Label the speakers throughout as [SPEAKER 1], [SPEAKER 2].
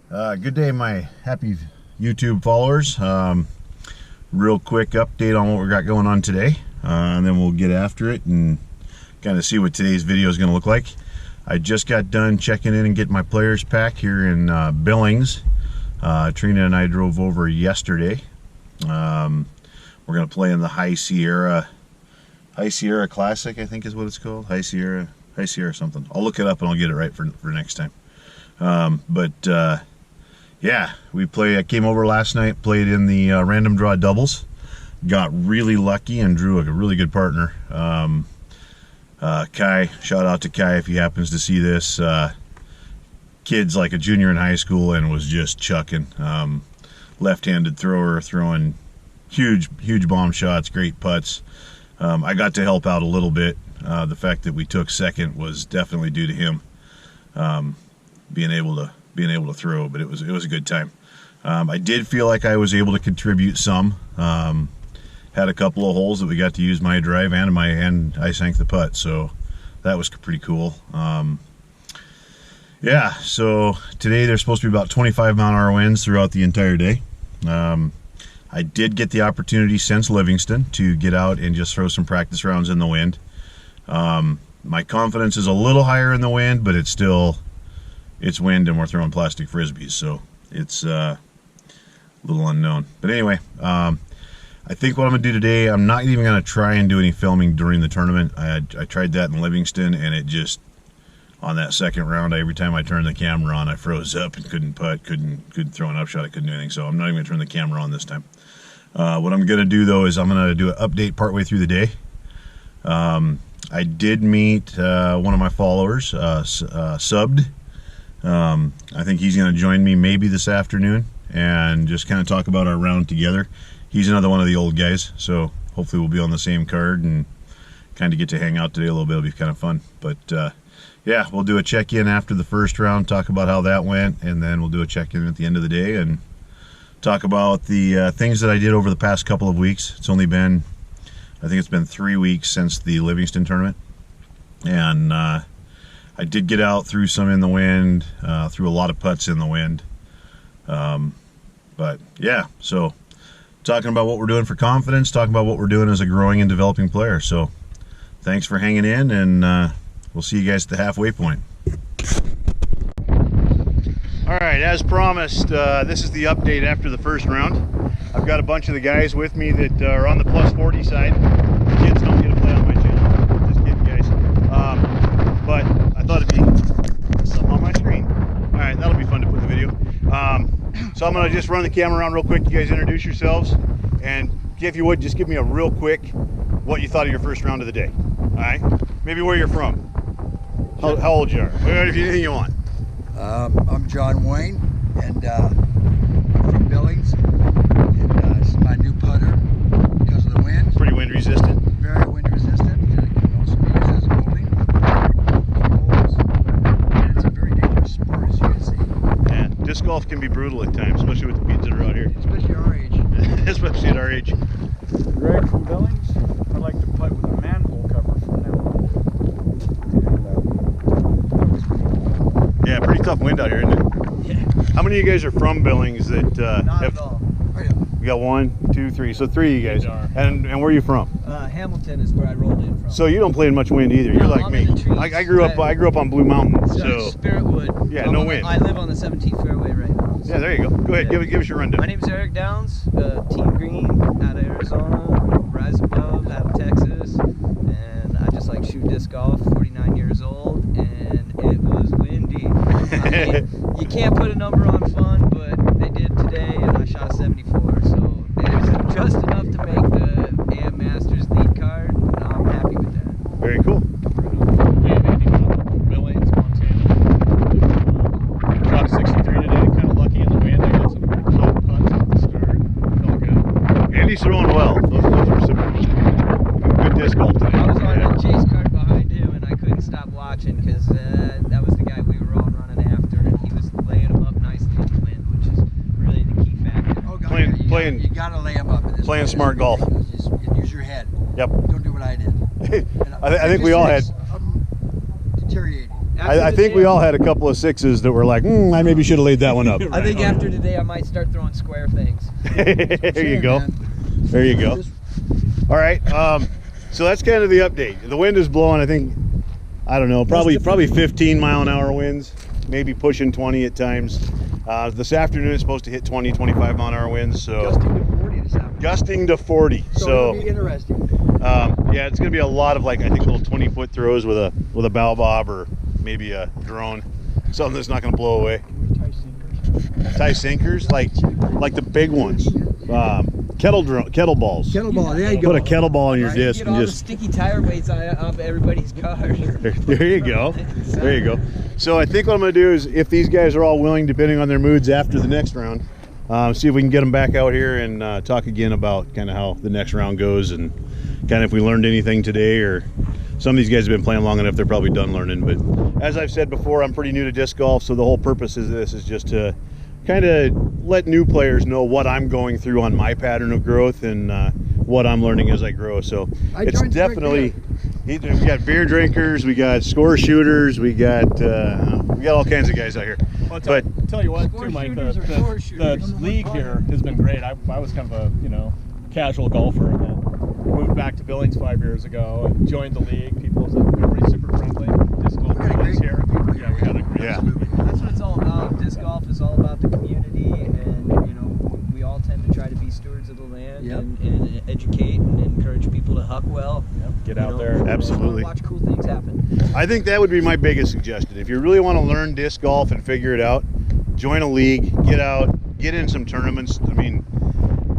[SPEAKER 1] Good day, my happy YouTube followers. Real quick update on what we got going on today, and then we'll get after it and kind of see what today's video is going to look like. I just got done checking in and getting my players pack here in Billings. Trina and I drove over yesterday. We're going to play in the High Sierra Classic, I think is what it's called. High Sierra something. I'll look it up and I'll get it right for next time. Yeah, I came over last night, played in the random draw doubles, got really lucky and drew a really good partner. Kai, shout out to Kai if he happens to see this. Kid's like a junior in high school and was just chucking. Left-handed thrower, throwing huge bomb shots, great putts. I got to help out a little bit. The fact that we took second was definitely due to him being able to throw, but it was a good time. I did feel like I was able to contribute some. Had a couple of holes that we got to use my drive and I sank the putt, so that was pretty cool. Yeah, so today there's supposed to be about 25-mile-an-hour winds throughout the entire day. I did get the opportunity since Livingston to get out and just throw some practice rounds in the wind. My confidence is a little higher in the wind, but it's wind and we're throwing plastic frisbees, so it's a little unknown. But anyway, I think what I'm gonna do today, I'm not even gonna try and do any filming during the tournament. I tried that in Livingston, and it just, on that second round, every time I turned the camera on, I froze up and couldn't putt, couldn't throw an upshot, I couldn't do anything. So I'm not even gonna turn the camera on this time. What I'm gonna do though is I'm gonna do an update partway through the day. I did meet one of my followers, subbed. I think he's going to join me maybe this afternoon and just kind of talk about our round together. He's another one of the old guys, so hopefully we'll be on the same card and kind of get to hang out today a little bit. It'll be kind of fun. But yeah, we'll do a check-in after the first round, talk about how that went, and then we'll do a check-in at the end of the day and talk about the things that I did over the past couple of weeks. It's only been, I think it's been 3 weeks since the Livingston tournament, and I did get out, threw some in the wind, threw a lot of putts in the wind. But yeah, so talking about what we're doing for confidence, talking about what we're doing as a growing and developing player. So thanks for hanging in, and we'll see you guys at the halfway point. All right, as promised, this is the update after the first round. I've got a bunch of the guys with me that are on the plus 40 side. The kids don't get to play on my channel, just kidding, guys. But I thought it'd be something on my screen. All right, that'll be fun to put in the video. So I'm gonna just run the camera around real quick. You guys introduce yourselves, and if you would, just give me a real quick what you thought of your first round of the day. All right, maybe where you're from, how old you are, anything you want.
[SPEAKER 2] I'm John Wayne, and from Billings. And this is my new putter because of the wind.
[SPEAKER 1] Pretty wind resistant.
[SPEAKER 2] Very wind resistant. It can also be used as a bowling. And it's a very dangerous sport, as you can see.
[SPEAKER 1] Yeah, disc golf can be brutal at times, especially with the weeds that are out here.
[SPEAKER 2] Especially our age.
[SPEAKER 1] Especially at our age.
[SPEAKER 3] Greg from Billings. I like to putt with a manhole cover from now on. And that was pretty cool.
[SPEAKER 1] Yeah, pretty tough wind out here, isn't it?
[SPEAKER 3] Yeah.
[SPEAKER 1] How many of you guys are from Billings that
[SPEAKER 3] Not
[SPEAKER 1] have...
[SPEAKER 3] at all.
[SPEAKER 1] We got 1, 2, 3, so 3 of you guys. And where are you from?
[SPEAKER 4] Hamilton is where I rolled in from.
[SPEAKER 1] So you don't play in much wind either. You're like
[SPEAKER 4] I'm
[SPEAKER 1] me.
[SPEAKER 4] in the trees.
[SPEAKER 1] I grew up on Blue Mountain, so
[SPEAKER 4] Spiritwood.
[SPEAKER 1] yeah, no wind.
[SPEAKER 4] I live on the 17th fairway right now. So.
[SPEAKER 1] Yeah, there you go. Go ahead, give us your rundown.
[SPEAKER 4] My name's Eric Downs, Team Green out of Arizona, rise above out of Texas, and I just like shoot disc golf. 49 years old, and it was windy. I mean, you can't put a number on fun, but they did today, and I shot a 74, so it was just enough to make the AM Masters lead card, and I'm happy with that.
[SPEAKER 1] Very cool.
[SPEAKER 3] Billings, Montana. Shot 63 today, kind of lucky in the wind. I got some hot putts at the start. Felt good.
[SPEAKER 1] Andy's throwing well. Those were some good disc golf today.
[SPEAKER 4] I was on the chase cart behind him, and I couldn't stop watching because that was the guy we were all running after, and he was laying them up nicely in the wind, which is really the key factor.
[SPEAKER 2] Oh, God, you gotta lay them up in this.
[SPEAKER 1] Playing smart golf.
[SPEAKER 2] Just use your head.
[SPEAKER 1] Yep.
[SPEAKER 2] Don't do what I did.
[SPEAKER 1] I think we all had.
[SPEAKER 2] Deteriorating.
[SPEAKER 1] I think we all had a couple of sixes that were like, I maybe should have laid that one up.
[SPEAKER 4] I think after today, I might start throwing square things.
[SPEAKER 1] There you go. There you go. All right. So that's kind of the update. The wind is blowing, I think, I don't know, probably 15-mile-an-hour winds, maybe pushing 20 at times. This afternoon it's supposed to hit 20, 25-mile-an-hour winds. So
[SPEAKER 2] Gusting to 40 this afternoon.
[SPEAKER 1] Gusting to 40.
[SPEAKER 2] So it'll be interesting.
[SPEAKER 1] Yeah, it's gonna be a lot of, like, I think little 20-foot throws with a bow bob or maybe a drone, something that's not gonna blow away. Tie sinkers, like the big ones. Kettle balls.
[SPEAKER 2] Kettle ball, there you go.
[SPEAKER 1] Put a kettle ball in your disc
[SPEAKER 4] Get
[SPEAKER 1] and
[SPEAKER 4] all
[SPEAKER 1] just.
[SPEAKER 4] the sticky tire weights off everybody's car.
[SPEAKER 1] There you go. There you go. So I think what I'm going to do is, if these guys are all willing, depending on their moods after the next round, see if we can get them back out here and talk again about kind of how the next round goes and kind of if we learned anything today, or some of these guys have been playing long enough they're probably done learning. But as I've said before, I'm pretty new to disc golf, so the whole purpose of this is just to kind of let new players know what I'm going through on my pattern of growth and what I'm learning as I grow. So it's definitely, we got beer drinkers, we got score shooters, we got all kinds of guys out here.
[SPEAKER 3] Well,
[SPEAKER 1] But
[SPEAKER 3] tell you what, too, Mike, the league here has been great. I was kind of a casual golfer, and then moved back to Billings 5 years ago and joined the league. Everybody's super friendly. Disc golf is here. Yeah, we got a great.
[SPEAKER 1] Yeah.
[SPEAKER 4] That's what it's all about. Disc golf is all about the community, and we all tend to try to be stewards of the land and educate and encourage people to huck well.
[SPEAKER 3] Yep. Get out there.
[SPEAKER 1] Absolutely.
[SPEAKER 4] Watch cool things happen.
[SPEAKER 1] I think that would be my biggest suggestion. If you really want to learn disc golf and figure it out, join a league, get out, get in some tournaments. I mean,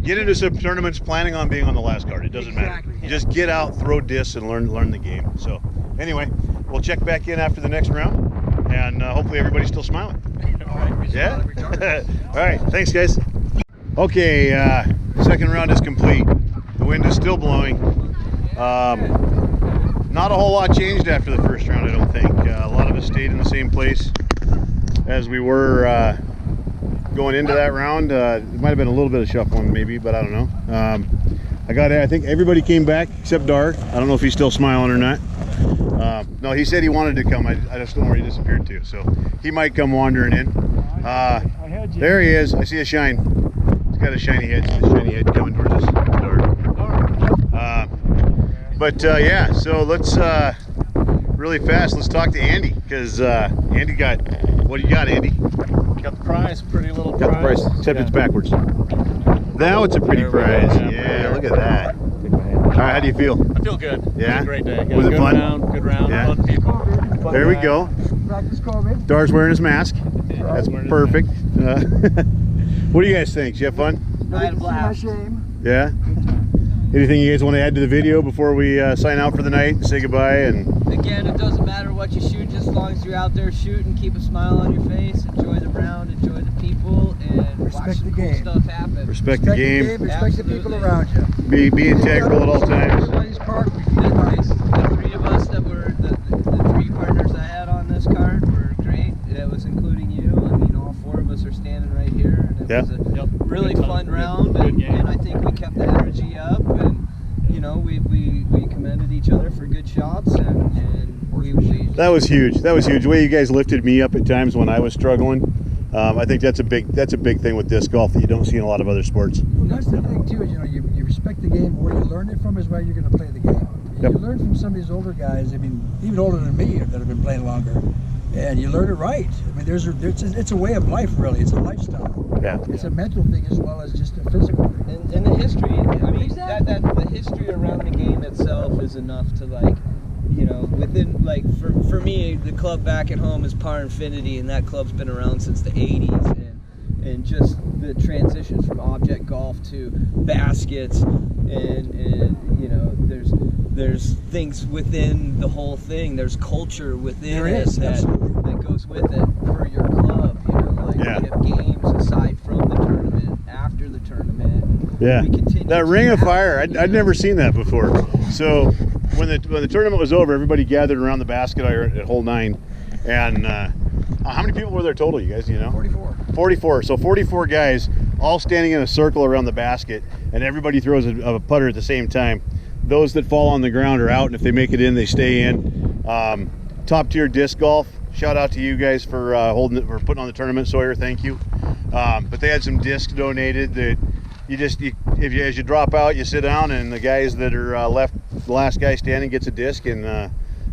[SPEAKER 1] get into some tournaments planning on being on the last card. It doesn't matter. You just get out, throw discs, and learn the game. So anyway, we'll check back in after the next round, and hopefully everybody's still smiling. Yeah? All right, thanks guys. Okay, second round is complete. The wind is still blowing. Not a whole lot changed after the first round, I don't think. A lot of us stayed in the same place as we were going into that round. It might have been a little bit of shuffling maybe, but I don't know. I think everybody came back except Dar. I don't know if he's still smiling or not. No, he said he wanted to come. I just don't know where he disappeared to, so he might come wandering in. There he is. I see a shine. He's got a shiny head coming towards us. Yeah, so let's really fast. Let's talk to Andy, because Andy got, what do you got, Andy?
[SPEAKER 3] Got the prize, pretty little prize.
[SPEAKER 1] Got the prize, except it's backwards. Now it's a pretty prize. Yeah, look at that. All right, how do you feel?
[SPEAKER 3] I feel good.
[SPEAKER 1] Yeah?
[SPEAKER 3] It was a great day.
[SPEAKER 1] Was it fun?
[SPEAKER 3] Good round,
[SPEAKER 1] Yeah.
[SPEAKER 3] fun people. Fun
[SPEAKER 1] There we
[SPEAKER 3] guy.
[SPEAKER 1] go.
[SPEAKER 2] Practice COVID.
[SPEAKER 1] Dar's wearing his mask. That's
[SPEAKER 3] wearing his
[SPEAKER 1] perfect. What do you guys think? Did you have fun?
[SPEAKER 4] I had a blast.
[SPEAKER 2] Shame.
[SPEAKER 1] Yeah? Anything you guys want to add to the video before we sign out for the night and say goodbye? And
[SPEAKER 4] Again, it doesn't matter what you shoot, just as long as you're out there shooting, keep a smile on your face, enjoy the round, enjoy the people, and
[SPEAKER 2] Respect
[SPEAKER 4] watch some
[SPEAKER 2] the
[SPEAKER 4] cool
[SPEAKER 2] game.
[SPEAKER 4] stuff happen.
[SPEAKER 1] respect the game.
[SPEAKER 2] Respect the people around you.
[SPEAKER 1] Be integral at all times.
[SPEAKER 2] Everybody's part.
[SPEAKER 4] The three of us that were the three partners I had on this card were great. That was including you. I mean, all four of us are standing right here, and it was a really fun round. And I think we kept the energy up, and we commended each other for good shots, and we
[SPEAKER 1] That was huge. That was huge. The way you guys lifted me up at times when I was struggling. I think that's a big thing with disc golf that you don't see in a lot of other sports.
[SPEAKER 2] Well, that's the thing too. Is you respect the game. Where you learn it from is where you're going to play the game.
[SPEAKER 1] Yep.
[SPEAKER 2] You learn from some of these older guys. I mean, even older than me that have been playing longer, and you learn it right. I mean, it's a way of life, really. It's a lifestyle.
[SPEAKER 1] Yeah.
[SPEAKER 2] It's a mental thing as well as just a physical thing.
[SPEAKER 4] and the history. I mean, that the history around the game itself is enough to within for me, the club back at home is Par Infinity, and that club's been around since the 80s, and just the transitions from object golf to baskets, and there's things within the whole thing. There's culture within it that goes with it for your club. We have games aside from the tournament, after the tournament.
[SPEAKER 1] Yeah.
[SPEAKER 4] We continue
[SPEAKER 1] That
[SPEAKER 4] to
[SPEAKER 1] ring of
[SPEAKER 4] have-
[SPEAKER 1] fire, I'd never seen that before. So when the tournament was over, everybody gathered around the basket at hole 9, and how many people were there total, you guys? Do you know?
[SPEAKER 2] 44.
[SPEAKER 1] 44. So 44 guys all standing in a circle around the basket, and everybody throws a putter at the same time. Those that fall on the ground are out, and if they make it in, they stay in. Top tier disc golf, shout out to you guys for holding it, for putting on the tournament. Sawyer, thank you. But they had some discs donated that as you drop out, you sit down, and the guys that are left, the last guy standing gets a disc, and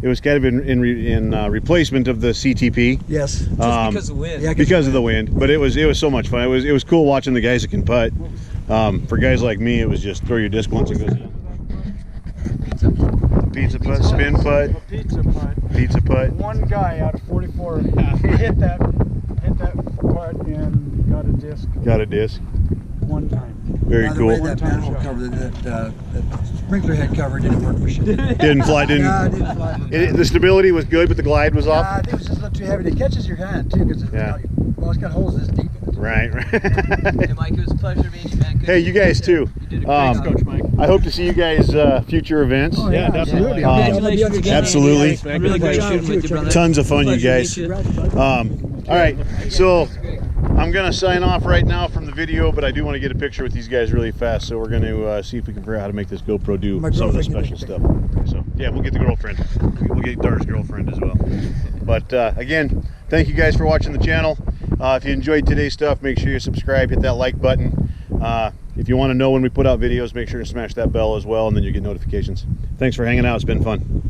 [SPEAKER 1] it was kind of in replacement of the CTP.
[SPEAKER 2] Yes.
[SPEAKER 4] Just because of the wind.
[SPEAKER 2] Yeah,
[SPEAKER 1] Because of the wind, but it was so much fun. It was cool watching the guys that can putt. For guys like me, it was just throw your disc once and goes down. Pizza putt, spin putt, pizza putt.
[SPEAKER 5] One guy out of 44 hit that putt and got a disc
[SPEAKER 1] Got a disc.
[SPEAKER 5] one time.
[SPEAKER 1] Very
[SPEAKER 2] By the
[SPEAKER 1] cool.
[SPEAKER 2] way, that manhole cover, that sprinkler head cover didn't work for shit.
[SPEAKER 1] Didn't fly. Didn't.
[SPEAKER 2] Yeah, it didn't fly.
[SPEAKER 1] The stability was good, but the glide was off.
[SPEAKER 2] I think it was just a little too heavy. It catches your hand too, because it's got holes this deep in it.
[SPEAKER 1] Right.
[SPEAKER 4] Hey, Mike, it was a pleasure meeting you, man. Good
[SPEAKER 1] Hey, you guys too.
[SPEAKER 4] You did a great job.
[SPEAKER 3] Coach Mike.
[SPEAKER 1] I hope to see you guys future events.
[SPEAKER 2] Oh,
[SPEAKER 3] Yeah, definitely.
[SPEAKER 4] Congratulations again.
[SPEAKER 1] Absolutely.
[SPEAKER 4] Thanks, man. Really great shooting with you, brother.
[SPEAKER 1] Tons of fun, you
[SPEAKER 4] Pleasure to
[SPEAKER 1] guys.
[SPEAKER 4] meet you.
[SPEAKER 1] All right, so I'm gonna sign off right now from the video, but I do want to get a picture with these guys really fast. So we're gonna see if we can figure out how to make this GoPro do
[SPEAKER 2] My
[SPEAKER 1] some of the
[SPEAKER 2] girlfriend
[SPEAKER 1] special
[SPEAKER 2] can
[SPEAKER 1] stuff. So yeah, we'll get the girlfriend. We'll get Dar's girlfriend as well. But again, thank you guys for watching the channel. If you enjoyed today's stuff, make sure you subscribe, hit that like button. If you want to know when we put out videos, make sure to smash that bell as well, and then you get notifications. Thanks for hanging out. It's been fun.